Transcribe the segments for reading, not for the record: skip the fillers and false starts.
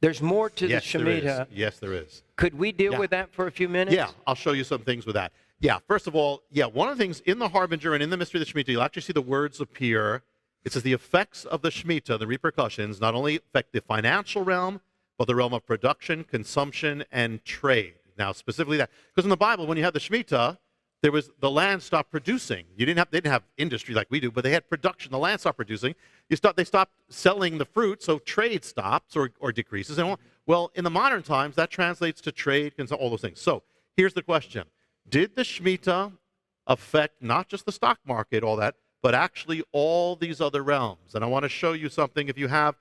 There's more to Yes, the there is. Shemitah. Yes, there is. Could we deal with that for a few minutes? Yeah, I'll show you some things with that. Yeah, first of all, one of the things in the Harbinger and in the Mystery of the Shemitah, you'll actually see the words appear. It says the effects of the Shemitah, the repercussions, not only affect the financial realm, but the realm of production, consumption, and trade. Now, specifically that, because in the Bible, when you had the Shemitah, the land stopped producing. They didn't have industry like we do, but they had production. The land stopped producing. They stopped selling the fruit, so trade stops or decreases. And well, in the modern times, that translates to trade and all those things. So here's the question: did the Shemitah affect not just the stock market, all that, but actually all these other realms? And I want to show you something. If you have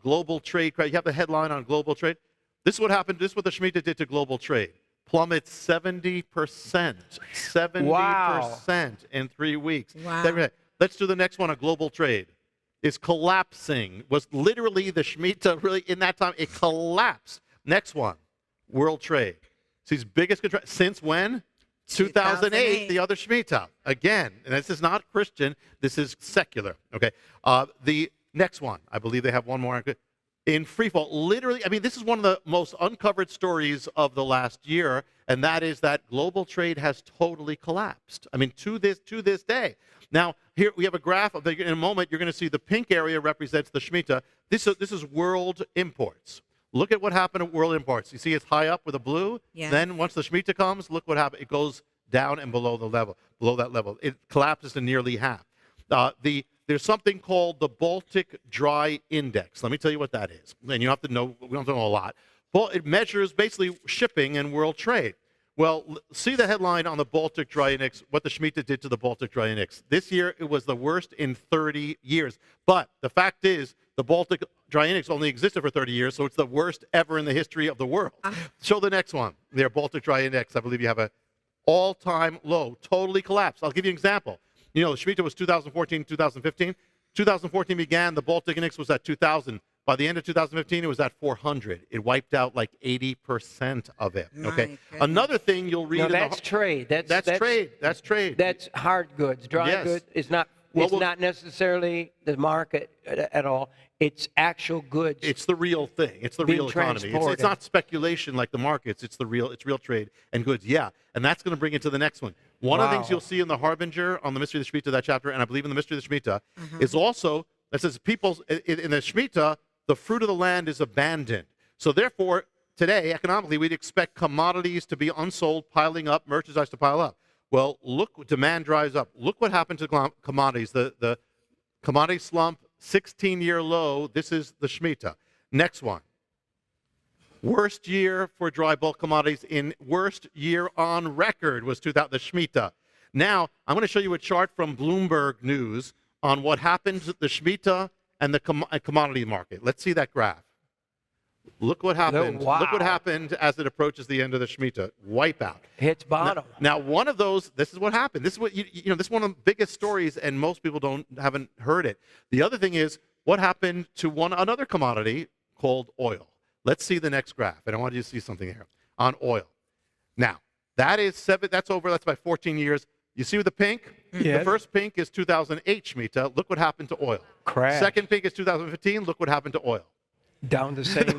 global trade, you have the headline on global trade. This is what happened. This is what the Shemitah did to global trade. Plummets 70%. 70% in 3 weeks. Wow. Let's do the next one, a global trade. Is collapsing. Was literally the Shemitah, really, in that time, it collapsed. Next one, world trade. It's biggest since when? 2008, the other Shemitah. Again, and this is not Christian, this is secular. Okay. The next one, I believe they have one more. In free fall, literally, I mean, this is one of the most uncovered stories of the last year, and that is that global trade has totally collapsed. I mean, to this day. Now, here we have a graph. In a moment, you're going to see the pink area represents the Shemitah. This is world imports. Look at what happened at world imports. You see it's high up with the blue? Yes. Then once the Shemitah comes, look what happens. It goes down and below that level. It collapses to nearly half. There's something called the Baltic Dry Index. Let me tell you what that is. And you have to know, we don't know a lot. But it measures basically shipping and world trade. Well, see the headline on the Baltic Dry Index, what the Shemitah did to the Baltic Dry Index. This year, it was the worst in 30 years. But the fact is, the Baltic Dry Index only existed for 30 years, so it's the worst ever in the history of the world. Show the next one. Their Baltic Dry Index, I believe you have a all-time low, totally collapsed. I'll give you an example. You know, the Shemitah was 2014, 2015. 2014 began, the Baltic Index was at 2,000. By the end of 2015, it was at 400. It wiped out like 80% of it. Okay. Another thing you'll read. No, that's trade. That's trade. That's trade. That's hard goods. Dry goods is not. It's not necessarily the market at all. It's actual goods. It's the real thing. It's the real economy. It's not speculation like the markets. It's real trade and goods. Yeah, and that's going to bring it to the next one. One of the things you'll see in the Harbinger on the Mystery of the Shemitah, that chapter, and I believe in the Mystery of the Shemitah, is also that says in the Shemitah, the fruit of the land is abandoned. So therefore, today economically, we'd expect commodities to be unsold, piling up, merchandise to pile up. Well, look, demand dries up. Look what happened to commodities. The commodity slump, 16-year low. This is the Shemitah. Next one. Worst year for dry bulk commodities worst year on record was the Shemitah. Now, I'm going to show you a chart from Bloomberg News on what happened to the Shemitah and the commodity market. Let's see that graph. Look what happened. Wow. Look what happened as it approaches the end of the Shemitah. Wipeout. Hits bottom. Now, one of those. This is what happened. This is what this is one of the biggest stories, and most people haven't heard it. The other thing is what happened to another commodity called oil. Let's see the next graph, and I want you to see something here on oil. Now, that's over. That's by 14 years. You see with the pink? Yes. The first pink is 2008 Shemitah. Look what happened to oil. Crash. Second pink is 2015. Look what happened to oil. Down the same.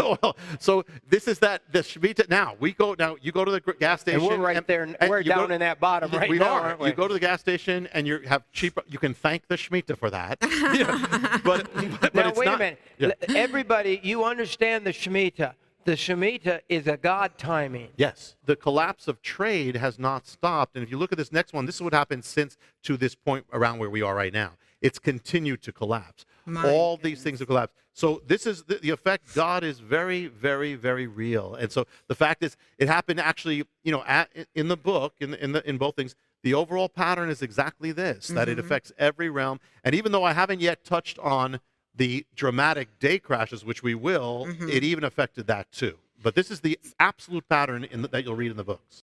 So this is the Shemitah. Now you go to the gas station. And we're right there. And we're down in that bottom right now, aren't we? You go to the gas station and you have cheap. You can thank the Shemitah for that. But now it's wait not, a minute. Yeah. Everybody, you understand the Shemitah. The Shemitah is a God timing. Yes, the collapse of trade has not stopped. And if you look at this next one, this is what happened since to this point around where we are right now. It's continued to collapse. All these things have collapsed. So this is the effect. God is very, very, very real. And so the fact is, it happened actually, in the book, in both things. The overall pattern is exactly this: that it affects every realm. And even though I haven't yet touched on the dramatic day crashes, which we will, it even affected that too. But this is the absolute pattern that you'll read in the books.